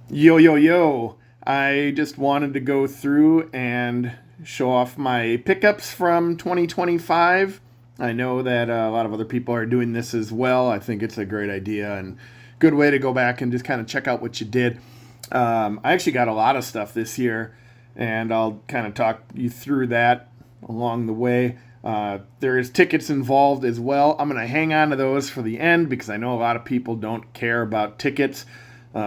Yo, yo, yo. I just wanted to go through and show off my pickups from 2025. I know that a lot of other people are doing this as well. I think it's a great idea and good way to go back and just kind of check out what you did. I actually got a lot of stuff this year, and I'll kind of talk you through that along the way. There is tickets involved as well. I'm going to hang on to those for the end because I know a lot of people don't care about tickets.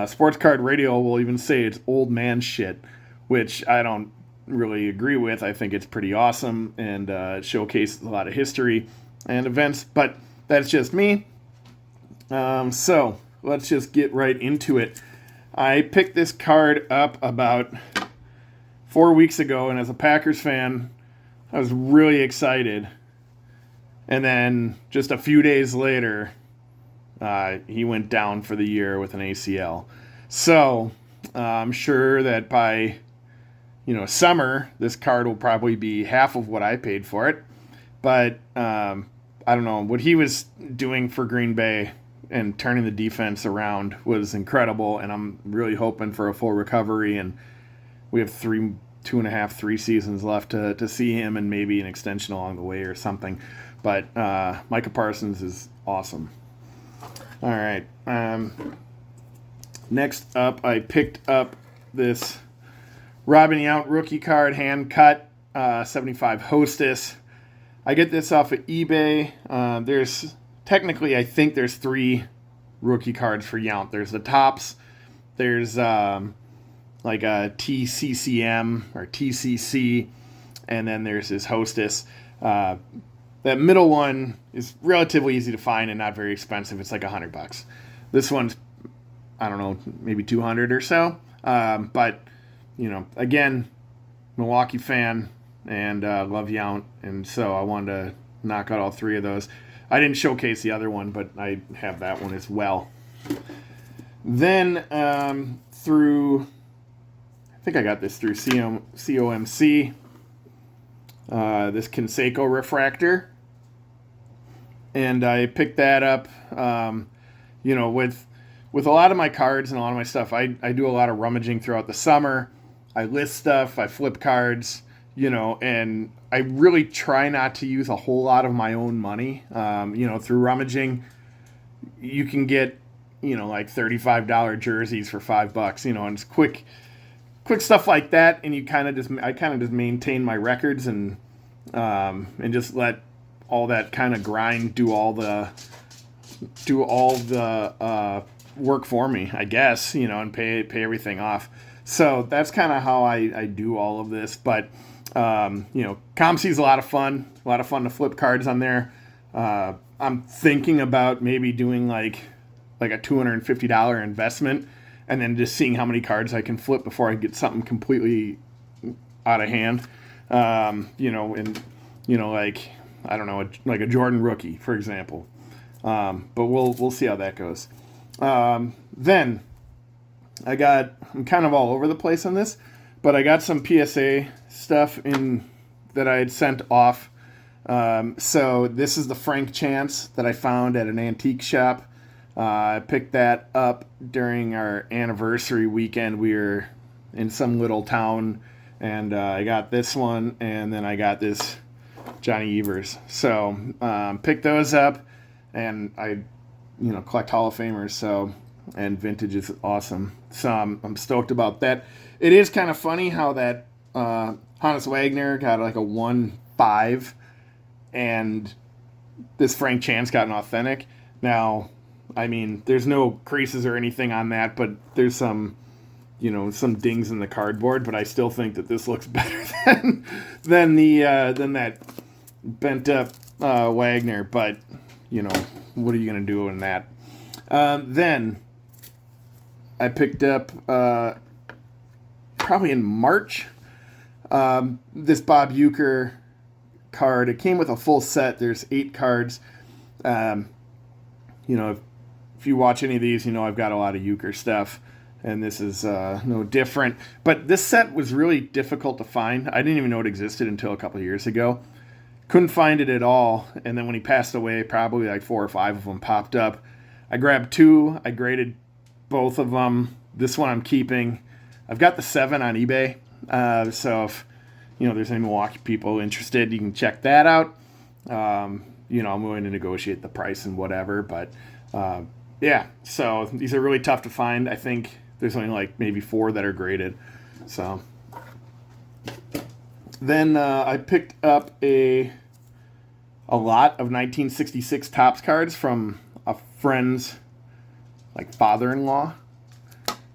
Sports Card Radio will even say it's old man shit, which I don't really agree with. I think it's pretty awesome and it showcases a lot of history and events, but that's just me. So let's just get right into it. I picked this card up about 4 weeks ago, and as a Packers fan, I was really excited. And then just a few days later, he went down for the year with an ACL. So I'm sure that by summer, this card will probably be half of what I paid for it. But I don't know, what he was doing for Green Bay and turning the defense around was incredible. And I'm really hoping for a full recovery. And we have 2.5, 3 seasons left to see him, and maybe an extension along the way or something. But Micah Parsons is awesome. All right. Next up, I picked up this Robin Yount rookie card, hand cut, 75 Hostess. I get this off of eBay. I think there's 3 rookie cards for Yount. There's the tops. There's like a TCCM or TCC, and then there's his Hostess. That middle one is relatively easy to find and not very expensive. It's like $100. This one's, I don't know, maybe 200 or so. But again, Milwaukee fan and love Yount, and so I wanted to knock out all 3 of those. I didn't showcase the other one, but I have that one as well. Then I think I got this through COMC. This Conseco refractor, and I picked that up. With a lot of my cards and a lot of my stuff, I do a lot of rummaging throughout the summer. I list stuff, I flip cards, and I really try not to use a whole lot of my own money. Through rummaging, you can get like $35 jerseys for $5, and it's quick stuff like that, and I kind of just maintain my records and just let all that kind of grind do all the work for me, I guess, and pay everything off. So that's kind of how I do all of this. But ComC's a lot of fun to flip cards on there. I'm thinking about maybe doing like a $250 investment, and then just seeing how many cards I can flip before I get something completely out of hand. Like, I don't know, like a Jordan rookie, for example. But we'll see how that goes. Then I'm kind of all over the place on this, but I got some PSA stuff in that I had sent off. So this is the Frank Chance that I found at an antique shop. I picked that up during our anniversary weekend. We were in some little town, and I got this one, and then I got this Johnny Evers. So picked those up, and I collect Hall of Famers, and vintage is awesome. So I'm stoked about that. It is kind of funny how that Hannes Wagner got like a 1.5, and this Frank Chance got an authentic. Now, I mean, there's no creases or anything on that, but there's some dings in the cardboard. But I still think that this looks better than that bent up Wagner. But what are you gonna do in that? Then I picked up probably in March this Bob Uecker card. It came with a full set. There's 8 cards. If you watch any of these, I've got a lot of Uecker stuff, and this is no different. But this set was really difficult to find. I didn't even know it existed until a couple of years ago. Couldn't find it at all, and then when he passed away, probably like 4 or 5 of them popped up. I grabbed 2. I graded both of them this one I'm keeping. I've got the 7 on eBay. So if, there's any Milwaukee people interested, you can check that out. I'm willing to negotiate the price and whatever. But, yeah, so these are really tough to find. I think there's only like maybe 4 that are graded. So then I picked up a lot of 1966 Topps cards from a friend's like father-in-law.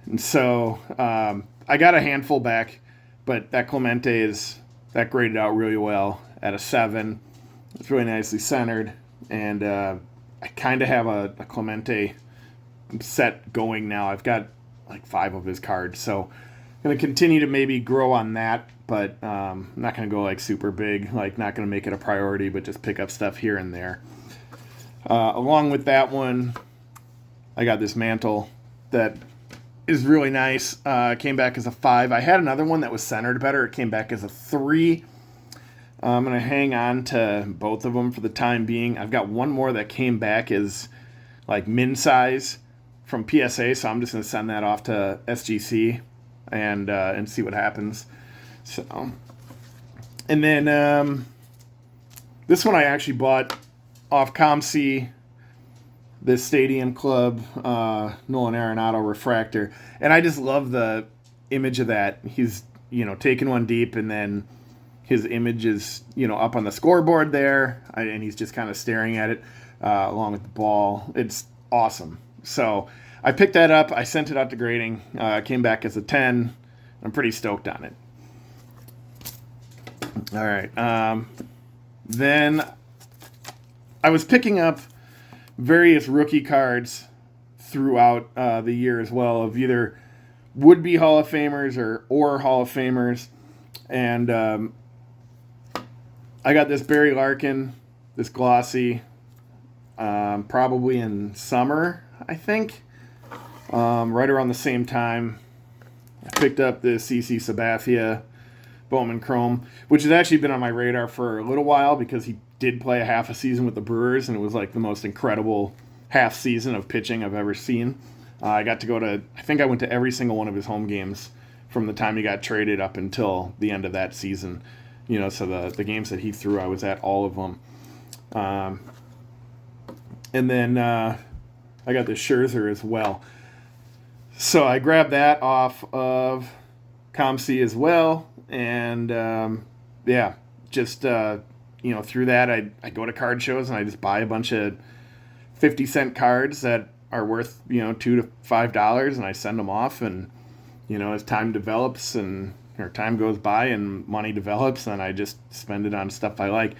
And so I got a handful back, but that Clemente that graded out really well at a 7. It's really nicely centered, and I kind of have a Clemente set going now. I've got like 5 of his cards, so I'm going to continue to maybe grow on that, but I'm not going to go like super big, like not going to make it a priority, but just pick up stuff here and there. Along with that one, I got this Mantle that is really nice. Came back as a 5. I had another one that was centered better. It came back as a 3. I'm going to hang on to both of them for the time being. I've got one more that came back as like min size from PSA, so I'm just going to send that off to SGC and see what happens. So, and then this one I actually bought off ComC, this Stadium Club Nolan Arenado refractor, and I just love the image of that. He's taking one deep, and then his image is up on the scoreboard there, and he's just kind of staring at it along with the ball. It's awesome. So I picked that up. I sent it out to grading. Came back as a 10. I'm pretty stoked on it. All right. Then I was picking up various rookie cards throughout the year as well, of either would-be Hall of Famers or Hall of Famers. And I got this Barry Larkin, this glossy, probably in summer, I think, right around the same time. I picked up this CC Sabathia Bowman Chrome, which has actually been on my radar for a little while because he did play a half a season with the Brewers, and it was like the most incredible half season of pitching I've ever seen. I got to go to, I think I went to every single one of his home games from the time he got traded up until the end of that season. So the games that he threw, I was at all of them. And then I got the Scherzer as well. So I grabbed that off of ComC as well. And, just, through that, I go to card shows and I just buy a bunch of 50-cent cards that are worth, $2 to $5, and I send them off. And, as time develops or time goes by and money develops, then I just spend it on stuff I like.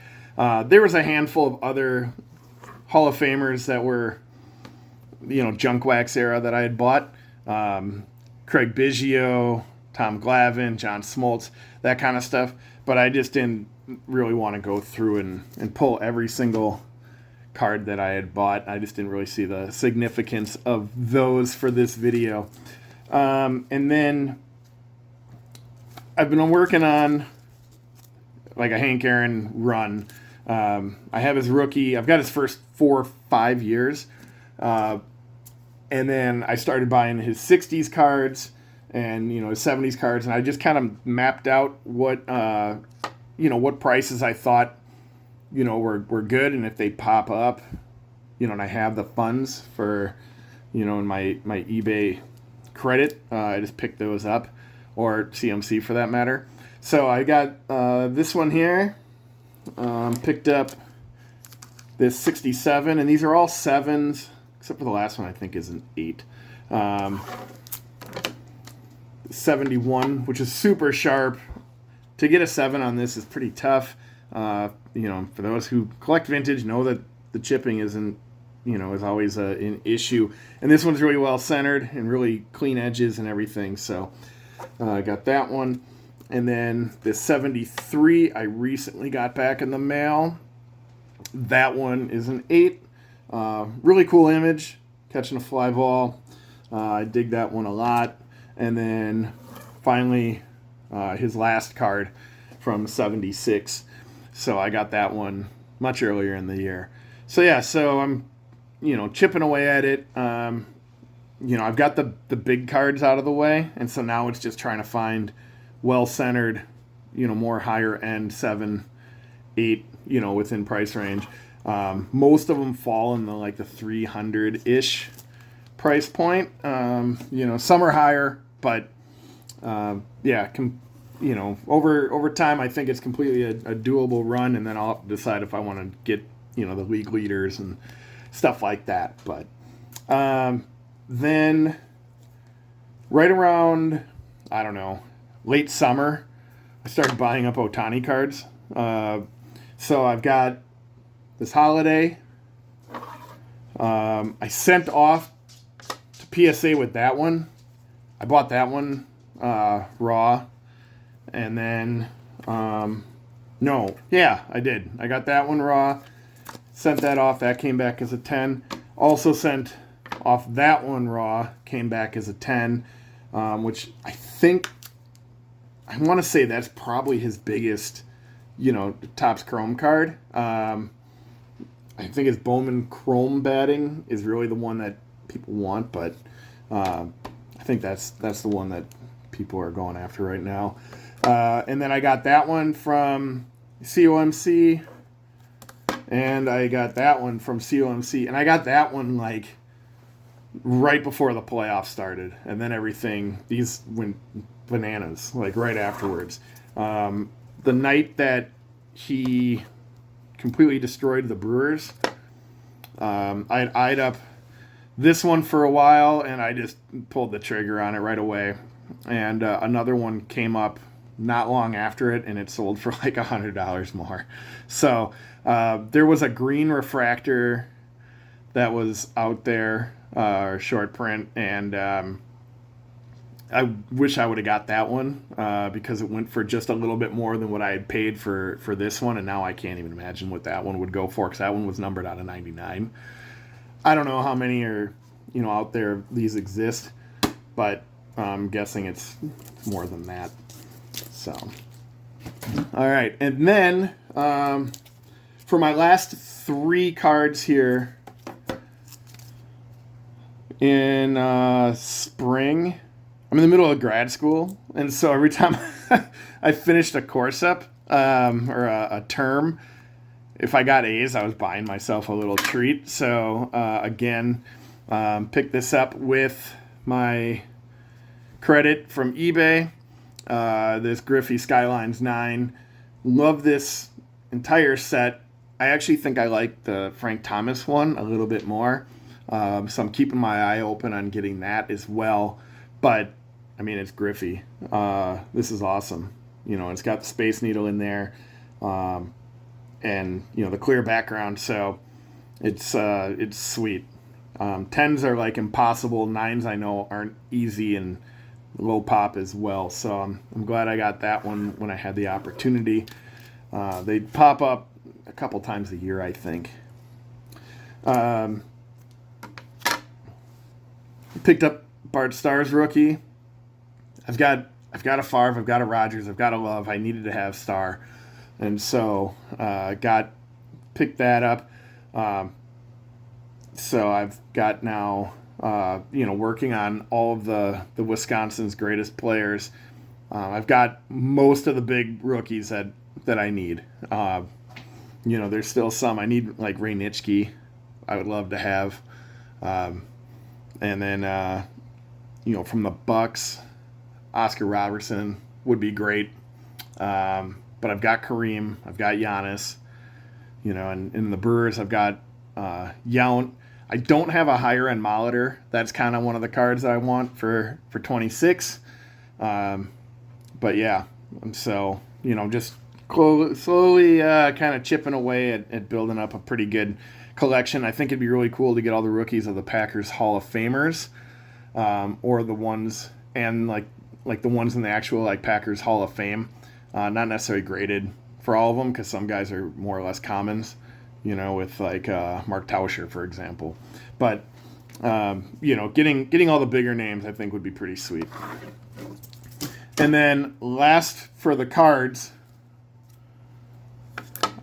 There was a handful of other Hall of Famers that were, junk wax era that I had bought. Craig Biggio, Tom Glavine, John Smoltz, that kind of stuff. But I just didn't really want to go through and pull every single card that I had bought. I just didn't really see the significance of those for this video. And then I've been working on like a Hank Aaron run. I have his rookie. I've got his first 4 or 5 years. And then I started buying his 60s cards and, his 70s cards. And I just kind of mapped out what prices I thought, were good. And if they pop up, and I have the funds for, in my eBay credit, I just pick those up, or CMC for that matter. So I got this one here. Picked up this 67, and these are all 7s, except for the last one I think is an 8. 71, which is super sharp. To get a 7 on this is pretty tough. For those who collect vintage, know that the chipping isn't, is always an issue. And this one's really well centered and really clean edges and everything. So I got that one. And then this 73 I recently got back in the mail. That one is an 8. Really cool image, catching a fly ball. I dig that one a lot. And then finally his last card from 76. So I got that one much earlier in the year. So yeah, so I'm chipping away at it. I've got the big cards out of the way, and so now it's just trying to find well-centered, more higher-end 7, 8, within price range. Most of them fall in the 300-ish price point. Some are higher, but over time, I think it's completely a doable run, and then I'll decide if I want to get the league leaders and stuff like that. But then right around, I don't know, late summer, I started buying up Ohtani cards. So I've got this holiday. I sent off to PSA with that one. I bought that one raw. And then, I did. I got that one raw. Sent that off. That came back as a 10. Also sent off that one raw. Came back as a 10. Which I want to say that's probably his biggest, Topps Chrome card. I think his Bowman Chrome batting is really the one that people want, but I think that's the one that people are going after right now. And then I got that one from COMC, and I got that one from COMC, and I got that one right before the playoffs started, and then these went bananas right afterwards. The night that he completely destroyed the Brewers, I eyed up this one for a while, and I just pulled the trigger on it right away. And another one came up not long after it, and it sold for $100 more. So there was a green refractor that was out there, or short print, and I wish I would have got that one because it went for just a little bit more than what I had paid for this one, and now I can't even imagine what that one would go for, because that one was numbered out of 99. I don't know how many are out there these exist, but I'm guessing it's more than that. So, all right, and then for my last 3 cards here in spring, I'm in the middle of grad school, and so every time I finished a course up or a term, if I got A's, I was buying myself a little treat. So again, picked this up with my credit from eBay. This Griffey Skylines 9. Love this entire set. I actually think I like the Frank Thomas one a little bit more. So I'm keeping my eye open on getting that as well. But, I mean, it's Griffey. This is awesome. It's got the Space Needle in there. And, the clear background. So it's sweet. 10s are impossible. 9s I know aren't easy and low pop as well. So I'm glad I got that one when I had the opportunity. They pop up a couple times a year, I think. Picked up Bart Starr's rookie. I've got a Favre, I've got a Rodgers, I've got a Love. I needed to have Starr, and so picked that up. So I've got now working on all of the Wisconsin's greatest players. I've got most of the big rookies that I need. There's still some I need, like Ray Nitschke. I would love to have. And then, from the Bucks, Oscar Robertson would be great. But I've got Kareem, I've got Giannis, and in the Brewers, I've got Yount. I don't have a higher end Molitor. That's kind of one of the cards that I want for 26. But yeah, so, just slowly kind of chipping away at building up a pretty good collection. I think it'd be really cool to get all the rookies of the Packers Hall of Famers, or the ones and like the ones in the actual Packers Hall of Fame, not necessarily graded for all of them, because some guys are more or less commons, with Mark Tauscher, for example. But getting all the bigger names I think would be pretty sweet. And then last for the cards,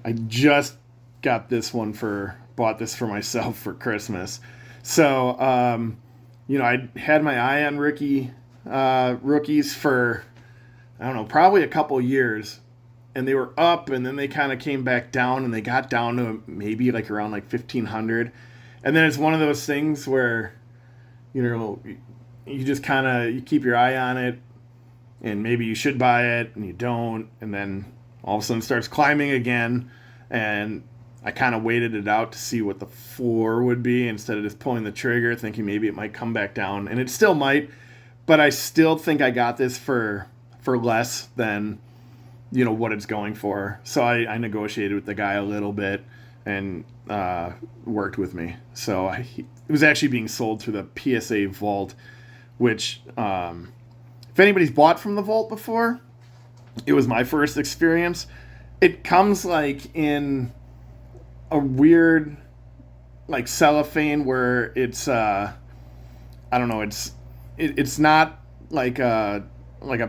I just got this one bought this for myself for Christmas. So, I had my eye on rookies for, I don't know, probably a couple years, and they were up, and then they kind of came back down, and they got down to maybe like around like 1,500, and then it's one of those things where, you just kind of you keep your eye on it, and maybe you should buy it, and you don't, and then all of a sudden it starts climbing again, and I kind of waited it out to see what the floor would be instead of just pulling the trigger, thinking maybe it might come back down, and it still might, but I still think I got this for less than what it's going for. So I negotiated with the guy a little bit and worked with me. So it was actually being sold through the PSA vault, which if anybody's bought from the vault before, it was my first experience. It comes like in a weird like cellophane where it's I don't know, it's not like a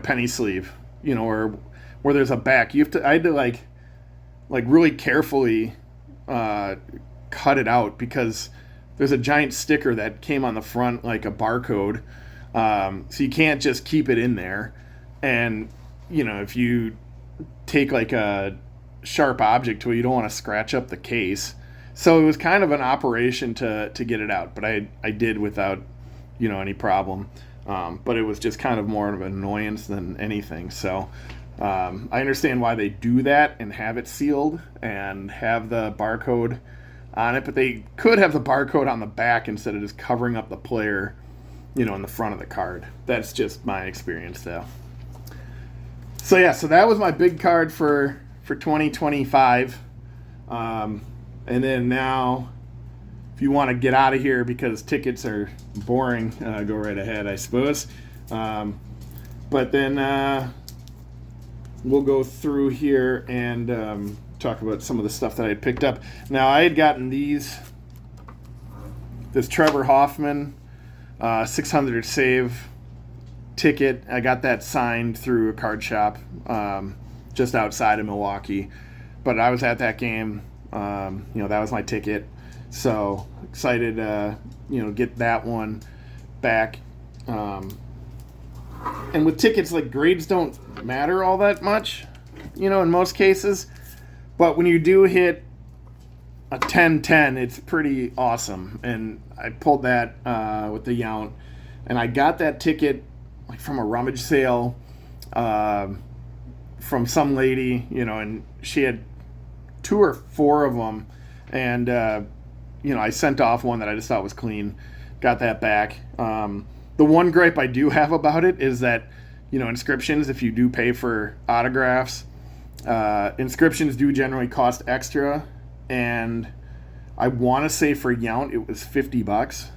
penny sleeve, or where there's a back. I had to like really carefully cut it out because there's a giant sticker that came on the front like a barcode, so you can't just keep it in there. And if you take like a sharp object tool, you don't want to scratch up the case. So it was kind of an operation to get it out, but I did without any problem. But it was just kind of more of an annoyance than anything. So I understand why they do that and have it sealed and have the barcode on it, but they could have the barcode on the back instead of just covering up the player, in the front of the card. That's just my experience, though. So yeah, so that was my big card for 2025. And then now, if you want to get out of here because tickets are boring, go right ahead, I suppose. But then we'll go through here and talk about some of the stuff that I had picked up. Now, I had gotten this Trevor Hoffman 600 save ticket. I got that signed through a card shop just outside of Milwaukee. But I was at that game. That was my ticket. So excited to get that one back. And with tickets, like, grades don't matter all that much, in most cases. But when you do hit a 10-10, it's pretty awesome. And I pulled that with the Yount. And I got that ticket like from a rummage sale from some lady, and she had 2 or 4 of them. And, I sent off one that I just thought was clean. Got that back. The one gripe I do have about it is that, inscriptions, if you do pay for autographs, inscriptions do generally cost extra. And I want to say for Yount, it was $50.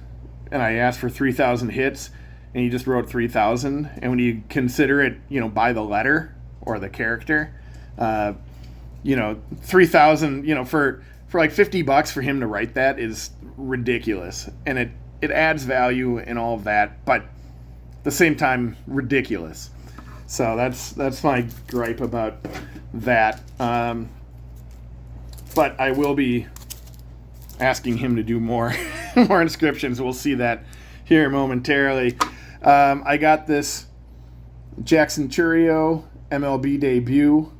And I asked for 3,000 hits, and he just wrote 3,000. And when you consider it, by the letter or the character, 3,000, for like $50 for him to write that is ridiculous. And it adds value and all of that, but at the same time, ridiculous. So that's my gripe about that. But I will be asking him to do more more inscriptions. We'll see that here momentarily. I got this Jackson Churio MLB debut.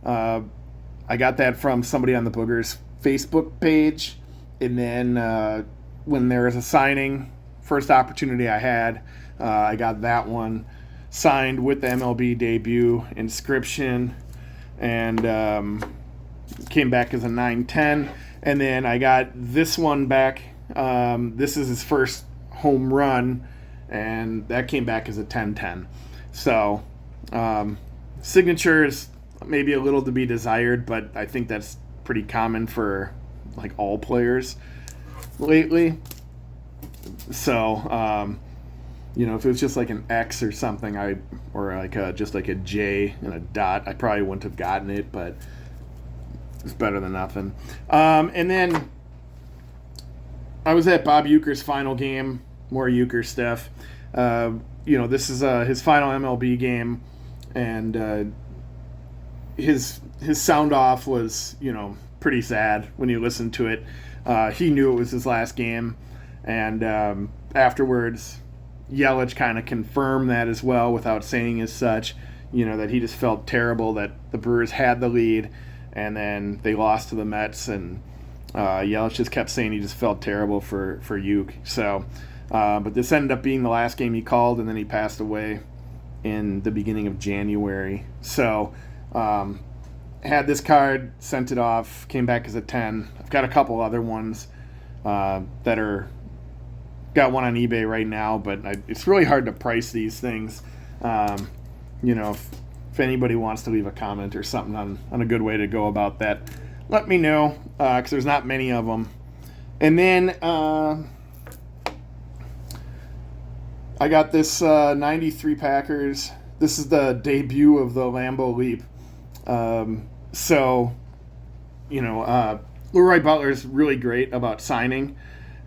I got that from somebody on the Boogers Facebook page, and then when there was a signing, first opportunity I had, I got that one signed with the MLB debut inscription, and came back as a 9-10. And then I got this one back. This is his first home run, and that came back as a 10-10. So signature is maybe a little to be desired, but I think that's pretty common for like all players lately. So if it was just like an X or something, or like just like a J and a dot, I probably wouldn't have gotten it, but it's better than nothing. And then I was at Bob Uecker's final game. More Uecker stuff. This is his final MLB game, and his sound off was pretty sad when you listened to it. He knew it was his last game, and afterwards, Yelich kind of confirmed that as well without saying as such, that he just felt terrible that the Brewers had the lead and then they lost to the Mets, and Yelich just kept saying he just felt terrible for Yount. So, but this ended up being the last game he called, and then he passed away in the beginning of January. So, had this card, sent it off, came back as a 10. I've got a couple other ones that are, got one on eBay right now, but it's really hard to price these things. If anybody wants to leave a comment or something on a good way to go about that, let me know, because there's not many of them. And then I got this 93 Packers. This is the debut of the Lambeau Leap. Leroy Butler is really great about signing,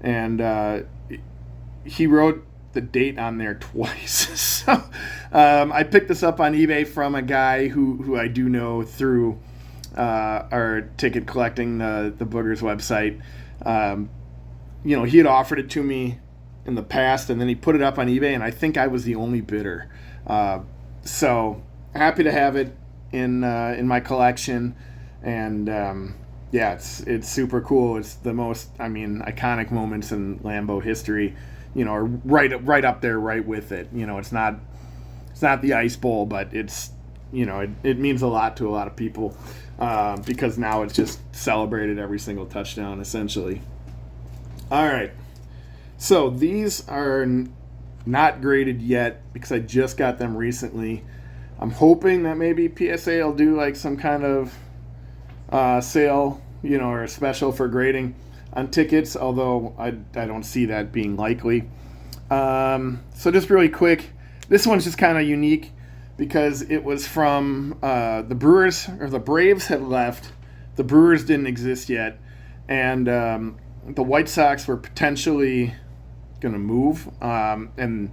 and he wrote the date on there twice. So I picked this up on eBay from a guy who I do know through our ticket collecting, the Boogers website. He had offered it to me in the past, and then he put it up on eBay, and I think I was the only bidder. So happy to have it in my collection, and it's super cool. It's the most iconic moments in Lambeau history, are right up there, right with it. It's not the Ice Bowl, but it's it means a lot to a lot of people because now it's just celebrated every single touchdown essentially. All right, so these are not graded yet because I just got them recently. I'm hoping that maybe PSA will do like some kind of sale, or a special for grading on tickets, although I don't see that being likely. So just really quick, this one's just kind of unique because it was from the Brewers, or the Braves had left. The Brewers didn't exist yet, and the White Sox were potentially going to move, and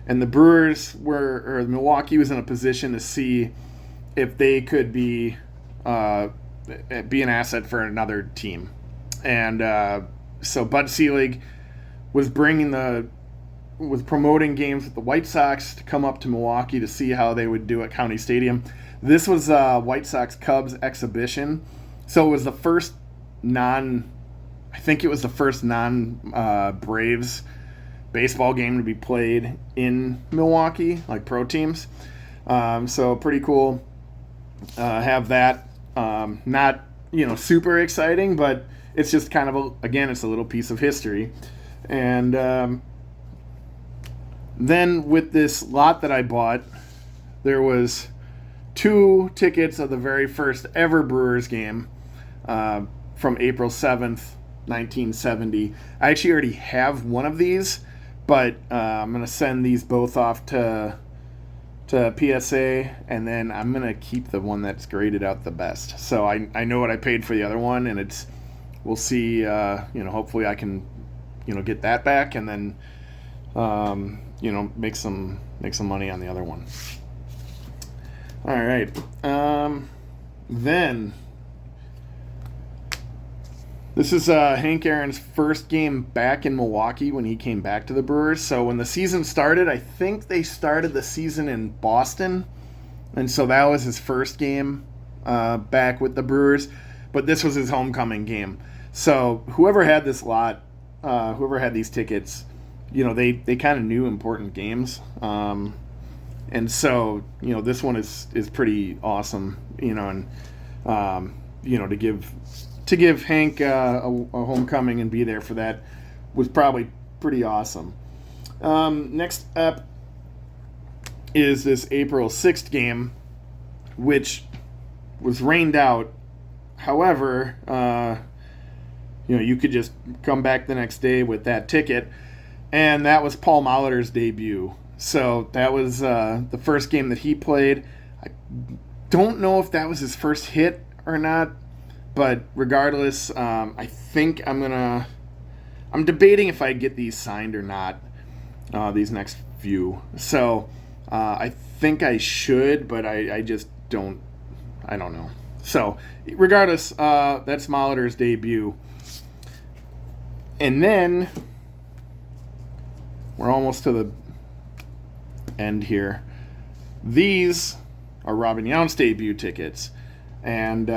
the Brewers or Milwaukee was in a position to see if they could be an asset for another team. And so Bud Selig was promoting games with the White Sox to come up to Milwaukee to see how they would do at County Stadium. This was White Sox Cubs exhibition, so it was the first Braves baseball game to be played in Milwaukee, like pro teams. So pretty cool. Have that. Not super exciting, but it's just kind of it's a little piece of history. And then with this lot that I bought, there was 2 tickets of the very first ever Brewers game from April 7th, 1970. I actually already have one of these, but I'm going to send these both off to PSA, and then I'm going to keep the one that's graded out the best. So I know what I paid for the other one, and we'll see, hopefully I can, get that back, and then, make some money on the other one. All right. Then this is Hank Aaron's first game back in Milwaukee when he came back to the Brewers. So when the season started, I think they started the season in Boston, and so that was his first game back with the Brewers. But this was his homecoming game. So whoever had this lot, whoever had these tickets, they kind of knew important games. And so, this one is pretty awesome, and, to give Hank a homecoming and be there for that was probably pretty awesome. Next up is this April 6th game, which was rained out. However, you could just come back the next day with that ticket, and that was Paul Molitor's debut. So that was the first game that he played. I don't know if that was his first hit or not, but regardless, I think I'm debating if I get these signed or not, these next few. So I think I should, but I just don't know. So regardless, that's Molitor's debut. And then we're almost to the end here. These are Robin Yount's debut tickets, and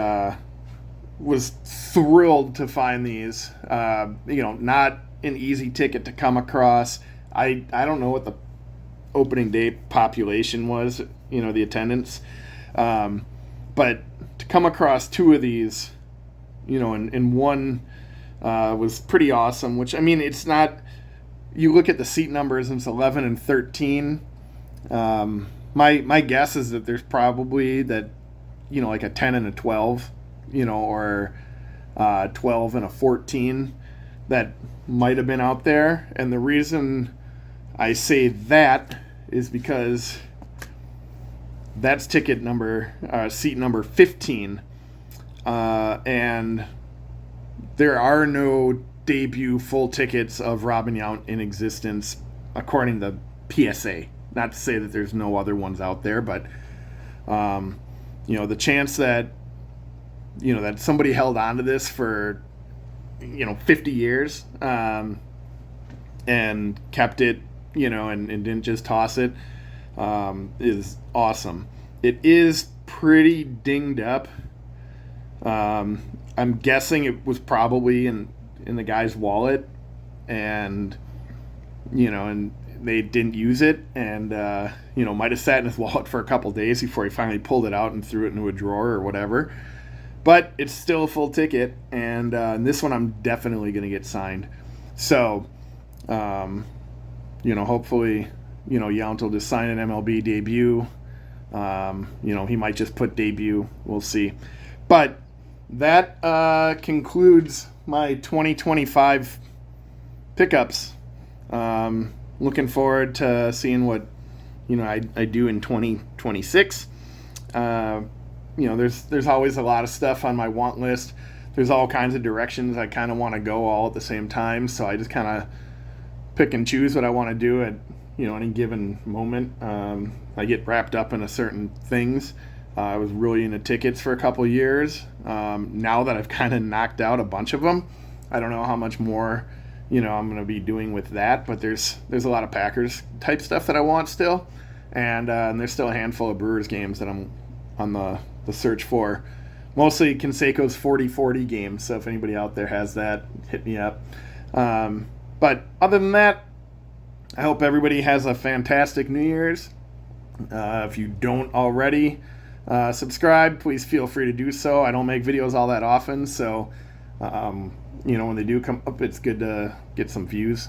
was thrilled to find these. Not an easy ticket to come across. I don't know what the opening day population was, the attendance, but to come across two of these, in one was pretty awesome. Which, I mean, it's not. You look at the seat numbers, and it's 11 and 13. My guess is that there's probably that, like a 10 and a 12, or 12 and a 14 that might have been out there. And the reason I say that is because that's ticket number, seat number 15. And there are no debut full tickets of Robin Yount in existence, according to PSA. Not to say that there's no other ones out there, but the chance that that somebody held on to this for 50 years and kept it, and didn't just toss it, is awesome. It is pretty dinged up. I'm guessing it was probably in the guy's wallet, and and they didn't use it, and might have sat in his wallet for a couple days before he finally pulled it out and threw it into a drawer or whatever. But it's still a full ticket, and this one I'm definitely going to get signed. So, hopefully, Yount will just sign an MLB debut. He might just put debut. We'll see. But that concludes my 2025 pickups. Looking forward to seeing what I do in 2026. There's always a lot of stuff on my want list. There's all kinds of directions I kind of want to go all at the same time, so I just kind of pick and choose what I want to do at any given moment. I get wrapped up into certain things. I was really into tickets for a couple years. Now that I've kind of knocked out a bunch of them, I don't know how much more I'm going to be doing with that, but there's a lot of Packers type stuff that I want still, and there's still a handful of Brewers games that I'm on the search for. Mostly Canseco's 40-40 games, so if anybody out there has that, hit me up. But other than that, I hope everybody has a fantastic New Year's. If you don't already subscribe, please feel free to do so. I don't make videos all that often, so when they do come up, it's good to get some views.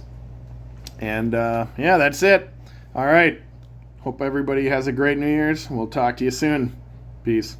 And that's it. All right. Hope everybody has a great New Year's. We'll talk to you soon. Peace.